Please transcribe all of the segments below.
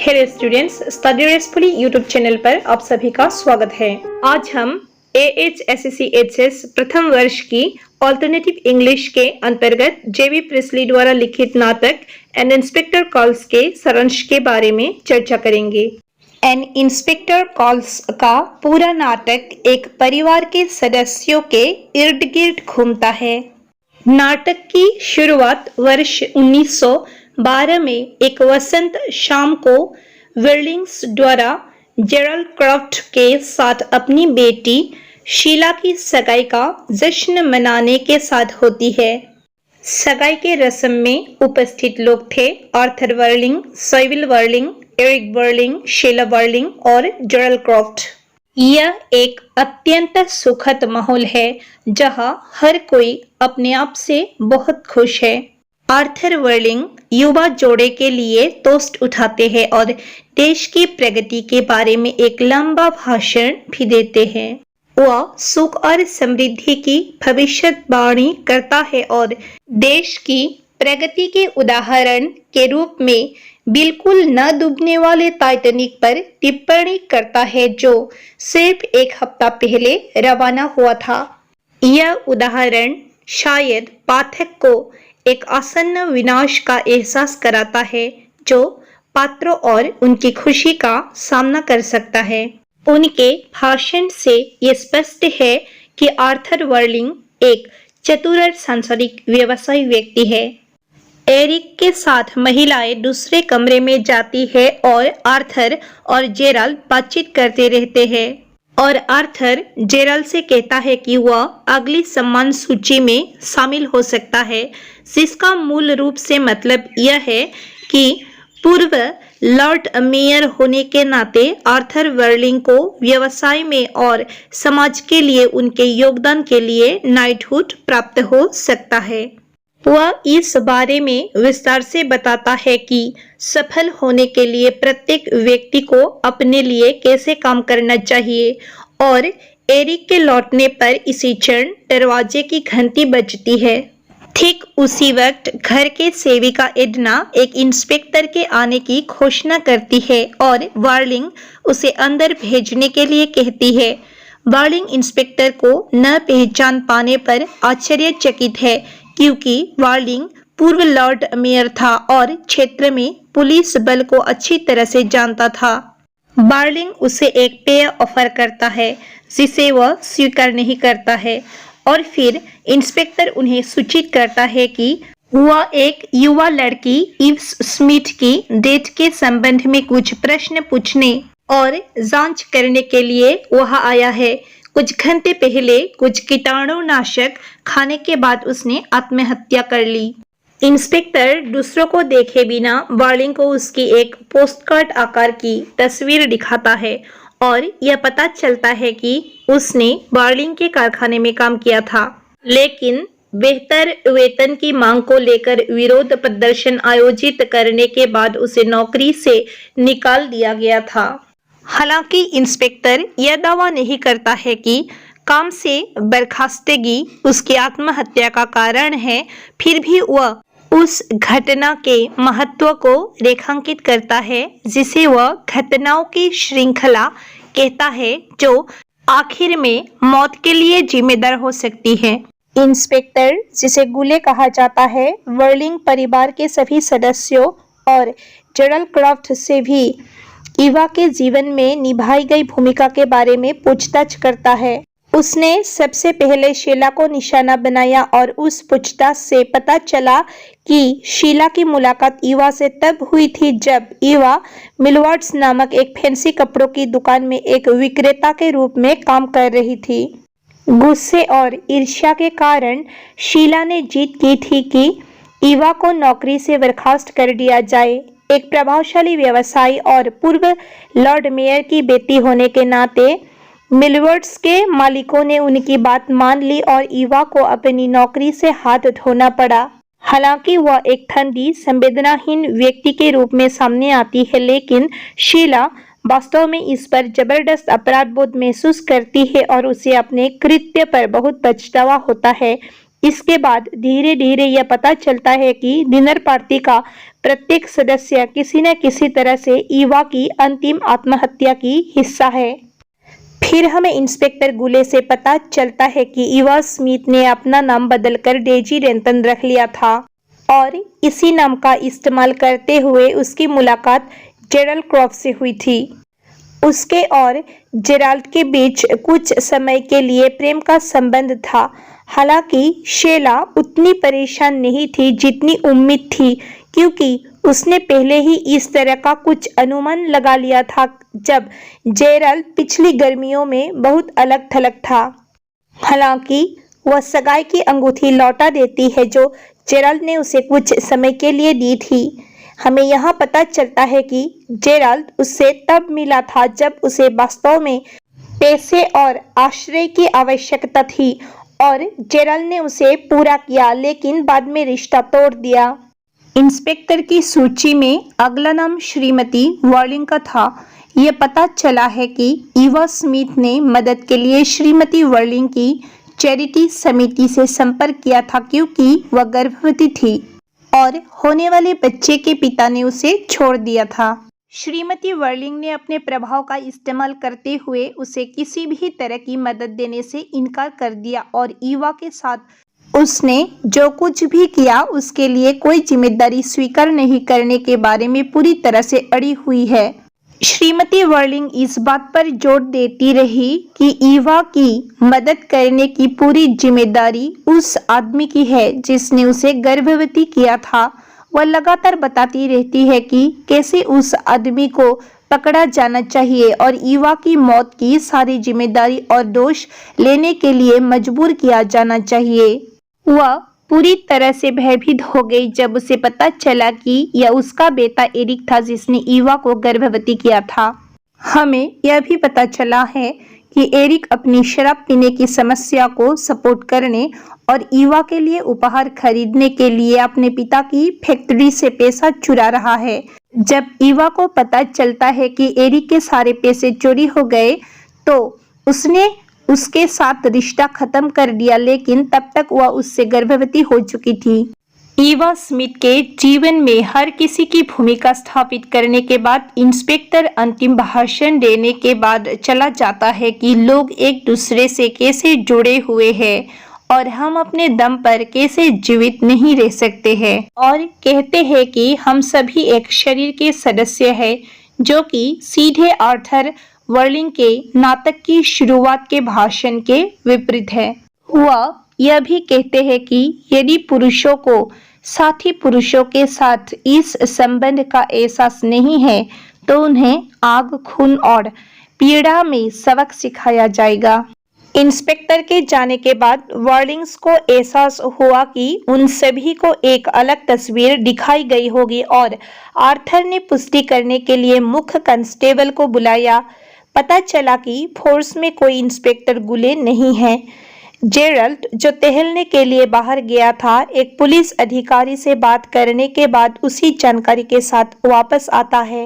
Hello students, study restfully YouTube channel पर आप सभी का स्वागत है। आज हम AHSCHS प्रथम वर्ष की ऑल्टरनेटिव इंग्लिश के अंतर्गत जेबी प्रिस्ली द्वारा लिखित नाटक एन इंस्पेक्टर कॉल्स के सारांश के बारे में चर्चा करेंगे। एन इंस्पेक्टर कॉल्स का पूरा नाटक एक परिवार के सदस्यों के इर्द गिर्द घूमता है। नाटक की शुरुआत वर्ष 1912 में एक वसंत शाम को विर्लिंग्स द्वारा जेरल्ड क्रॉफ्ट के साथ अपनी बेटी शीला की सगाई का जश्न मनाने के साथ होती है। सगाई के रस्म में उपस्थित लोग थे Arthur Birling, Sybil Birling, Eric Birling, Sheila Birling और जेरल्ड क्रॉफ्ट। यह एक अत्यंत सुखद माहौल है जहां हर कोई अपने आप से बहुत खुश है। आर्थर वर्लिंग युवा जोड़े के लिए टोस्ट उठाते हैं और देश की प्रगति के बारे में एक लंबा भाषण भी देते हैं। वह सुख और समृद्धि की भविष्यवाणी करता है और देश की प्रगति के उदाहरण के रूप में बिल्कुल न डूबने वाले टाइटैनिक पर टिप्पणी करता है जो सिर्फ एक हफ्ता पहले रवाना हुआ था। यह उदाहरण शायद पाठक को एक आसन्न विनाश का एहसास कराता है जो पात्रों और उनकी खुशी का सामना कर सकता है। उनके भाषण से यह स्पष्ट है कि आर्थर वर्लिंग एक चतुर और सांसारिक व्यवसायी व्यक्ति है। एरिक के साथ महिलाएं दूसरे कमरे में जाती है और आर्थर और जेराल्ड बातचीत करते रहते हैं और आर्थर जेराल्ड से कहता है कि वह अगली सम्मान सूची में शामिल हो सकता है, जिसका मूल रूप से मतलब यह है कि पूर्व लॉर्ड मेयर होने के नाते आर्थर वर्लिंग को व्यवसाय में और समाज के लिए उनके योगदान के लिए नाइटहुड प्राप्त हो सकता है। वह इस बारे में विस्तार से बताता है कि सफल होने के लिए प्रत्येक व्यक्ति को अपने लिए कैसे काम करना चाहिए और एरिक के लौटने पर इसी क्षण दरवाजे की घंटी बजती है। ठीक उसी वक्त घर के सेविका एडना एक इंस्पेक्टर के आने की घोषणा करती है और वार्लिंग उसे अंदर भेजने के लिए कहती है। वार्लिंग इंस्पेक्टर को न पहचान पाने पर आश्चर्यचकित है क्योंकि वार्लिंग पूर्व लॉर्ड मेयर था और क्षेत्र में पुलिस बल को अच्छी तरह से जानता था। वार्लिंग उसे एक पेय ऑफर करता है जिसे वह स्वीकार नहीं करता है और फिर इंस्पेक्टर उन्हें सूचित करता है कि वह एक युवा लड़की इव्स स्मिथ की डेथ के संबंध में कुछ प्रश्न पूछने और जांच करने के लिए वहां आया है। कुछ घंटे पहले कुछ कीटाणुनाशक खाने के बाद उसने आत्महत्या कर ली। इंस्पेक्टर दूसरों को देखे बिना वार्लिंग को उसकी एक पोस्टकार्ड आकार की तस्वीर दिखाता है और यह पता चलता है कि उसने वार्लिंग के कारखाने में काम किया था, लेकिन बेहतर वेतन की मांग को लेकर विरोध प्रदर्शन आयोजित करने के बाद उसे नौकरी से निकाल दिया गया था। हालांकि इंस्पेक्टर यह दावा नहीं करता है कि काम से बर्खास्तगी उसकी आत्महत्या का कारण है, फिर भी वह उस घटना के महत्व को रेखांकित करता है जिसे वह घटनाओं की श्रृंखला कहता है जो आखिर में मौत के लिए जिम्मेदार हो सकती है। इंस्पेक्टर, जिसे गुले कहा जाता है, वर्लिंग परिवार के सभी सदस्यों और जेरल्ड क्रॉफ्ट से भी ईवा के जीवन में निभाई गई भूमिका के बारे में पूछताछ करता है। उसने सबसे पहले शीला को निशाना बनाया और उस पूछताछ से पता चला कि शीला की मुलाकात ईवा से तब हुई थी जब ईवा मिलवार्ड्स नामक एक फैंसी कपड़ों की दुकान में एक विक्रेता के रूप में काम कर रही थी। गुस्से और ईर्ष्या के कारण शीला ने जीत की थी कि ईवा को नौकरी से बर्खास्त कर दिया जाए। एक प्रभावशाली व्यवसायी और पूर्व लॉर्ड मेयर की बेटी होने के नाते मिलवर्ड्स के मालिकों ने उनकी बात मान ली और ईवा को अपनी नौकरी से हाथ धोना पड़ा। हालांकि वह एक ठंडी, संवेदनाहीन व्यक्ति के रूप में सामने आती है, लेकिन शीला वास्तव में इस पर जबरदस्त अपराध बोध महसूस करती है और उसे अपने कृत्य पर बहुत पछतावा होता है इसके बाद धीरे धीरे यह पता चलता है कि डिनर पार्टी का प्रत्येक सदस्य किसी न किसी तरह से ईवा की अंतिम आत्महत्या की हिस्सा है। फिर हमें इंस्पेक्टर गुले से पता चलता है कि ईवा स्मिथ ने अपना नाम बदलकर डेजी रेंटन रख लिया था और इसी नाम का इस्तेमाल करते हुए उसकी मुलाकात जेराल्ड क्रॉफ्ट से हुई थी। उसके और जेराल्ड के बीच कुछ समय के लिए प्रेम का संबंध था। हालांकि शेला उतनी परेशान नहीं थी जितनी उम्मीद थी, क्योंकि उसने पहले ही इस तरह का कुछ अनुमान लगा लिया था जब जेराल्ड पिछली गर्मियों में बहुत अलग थलग था। हालांकि वह सगाई की अंगूठी लौटा देती है जो जेराल्ड ने उसे कुछ समय के लिए दी थी। हमें यहाँ पता चलता है कि जेराल्ड उससे तब मिला था जब उसे वास्तव में पैसे और आश्रय की आवश्यकता थी और जेराल्ड ने उसे पूरा किया, लेकिन बाद में रिश्ता तोड़ दिया। इंस्पेक्टर की सूची में अगला नाम श्रीमती वर्लिंग का था। यह पता चला है कि ईवा स्मिथ ने मदद के लिए श्रीमती वर्लिंग की चैरिटी समिति से संपर्क किया था, क्योंकि वह गर्भवती थी और होने वाले बच्चे के पिता ने उसे छोड़ दिया था। श्रीमती वर्लिंग ने अपने प्रभाव का इस्तेमाल करते हुए उसे किसी भी तरह की मदद देने से इनकार कर दिया और ईवा के साथ उसने जो कुछ भी किया उसके लिए कोई जिम्मेदारी स्वीकार नहीं करने के बारे में पूरी तरह से अड़ी हुई है। श्रीमती वर्लिंग इस बात पर जोर देती रही कि ईवा की मदद करने की पूरी जिम्मेदारी उस आदमी की है जिसने उसे गर्भवती किया था। वह लगातार बताती रहती है कि कैसे उस आदमी को पकड़ा जाना चाहिए और ईवा की मौत की सारी जिम्मेदारी और दोष लेने के लिए मजबूर किया जाना चाहिए। वह पूरी तरह से भयभीत हो गई जब उसे पता चला कि यह उसका बेटा एरिक था जिसने ईवा को गर्भवती किया था। हमें यह भी पता चला है कि एरिक अपनी शराब पीने की समस्या को सपोर्ट करने और ईवा के लिए उपहार खरीदने के लिए अपने पिता की फैक्ट्री से पैसा चुरा रहा है। जब ईवा को पता चलता है कि एरिक के सारे पैसे चोरी हो गए तो उसने उसके साथ रिश्ता खत्म कर दिया, लेकिन तब तक वह उससे गर्भवती हो चुकी थी। ईवा स्मिथ के जीवन में हर किसी की भूमिका स्थापित करने के बाद इंस्पेक्टर अंतिम भाषण देने के बाद चला जाता है कि लोग एक दूसरे से कैसे जुड़े हुए हैं और हम अपने दम पर कैसे जीवित नहीं रह सकते हैं, और कहते हैं कि हम सभी एक शरीर के सदस्य हैं, जो कि सीधे आर्थर वर्लिंग के नाटक की शुरुआत के भाषण के विपरीत है। वह यह भी कहते हैं कि यदि पुरुषों को साथी पुरुषों के साथ इस संबंध का एहसास नहीं है तो उन्हें आग, खून और पीड़ा में सबक सिखाया जाएगा। इंस्पेक्टर के जाने के बाद वर्लिंग्स को एहसास हुआ कि उन सभी को एक अलग तस्वीर दिखाई गई होगी और आर्थर ने पुष्टि करने के लिए मुख्य कांस्टेबल को बुलाया। पता चला कि फोर्स में कोई इंस्पेक्टर गुले नहीं है। जेराल्ड, जो टहलने के लिए बाहर गया था, एक पुलिस अधिकारी से बात करने के बाद उसी जानकारी के साथ वापस आता है।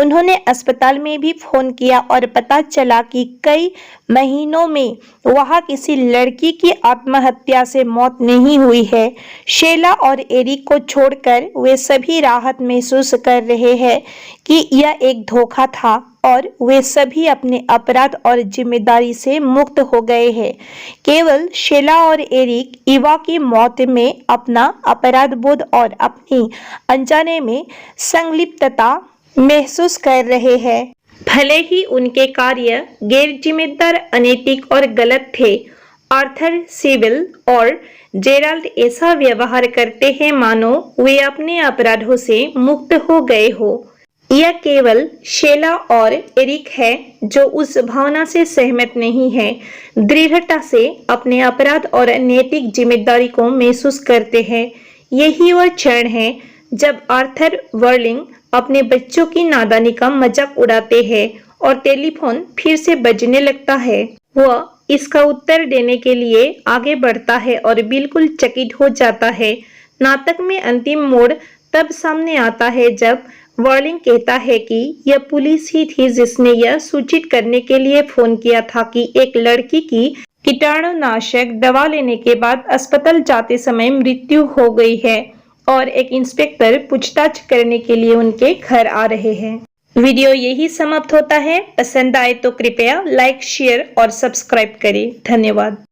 उन्होंने अस्पताल में भी फोन किया और पता चला कि कई महीनों में वहां किसी लड़की की आत्महत्या से मौत नहीं हुई है। शेला और एरिक को छोड़कर वे सभी राहत महसूस कर रहे हैं कि यह एक धोखा था और वे सभी अपने अपराध और जिम्मेदारी से मुक्त हो गए हैं। केवल शेला और एरिक ईवा की मौत में अपना अपराध बोध और अपनी अनजाने में संलिप्तता महसूस कर रहे हैं। भले ही उनके कार्य गैर जिम्मेदार, अनैतिक और गलत थे, आर्थर सिविल और जेराल्ड ऐसा व्यवहार करते हैं मानो वे अपने अपराधों से मुक्त हो गए हो। यह केवल शेला और एरिक है जो उस भावना से सहमत नहीं है, दृढ़ता से अपने अपराध और नैतिक जिम्मेदारी को महसूस करते हैं। यही वह क्षण है जब आर्थर वर्लिंग अपने बच्चों की नादानी का मजाक उड़ाते हैं और टेलीफोन फिर से बजने लगता है। वह इसका उत्तर देने के लिए आगे बढ़ता है और बिल्कुल चकित हो जाता है। नाटक में अंतिम मोड़ तब सामने आता है जब वर्लिंग कहता है कि यह पुलिस ही थी जिसने यह सूचित करने के लिए फोन किया था कि एक लड़की की कीटाणुनाशक दवा लेने के बाद अस्पताल जाते समय मृत्यु हो गई है और एक इंस्पेक्टर पूछताछ करने के लिए उनके घर आ रहे हैं। वीडियो यही समाप्त होता है। पसंद आए तो कृपया लाइक, शेयर और सब्सक्राइब करें। धन्यवाद।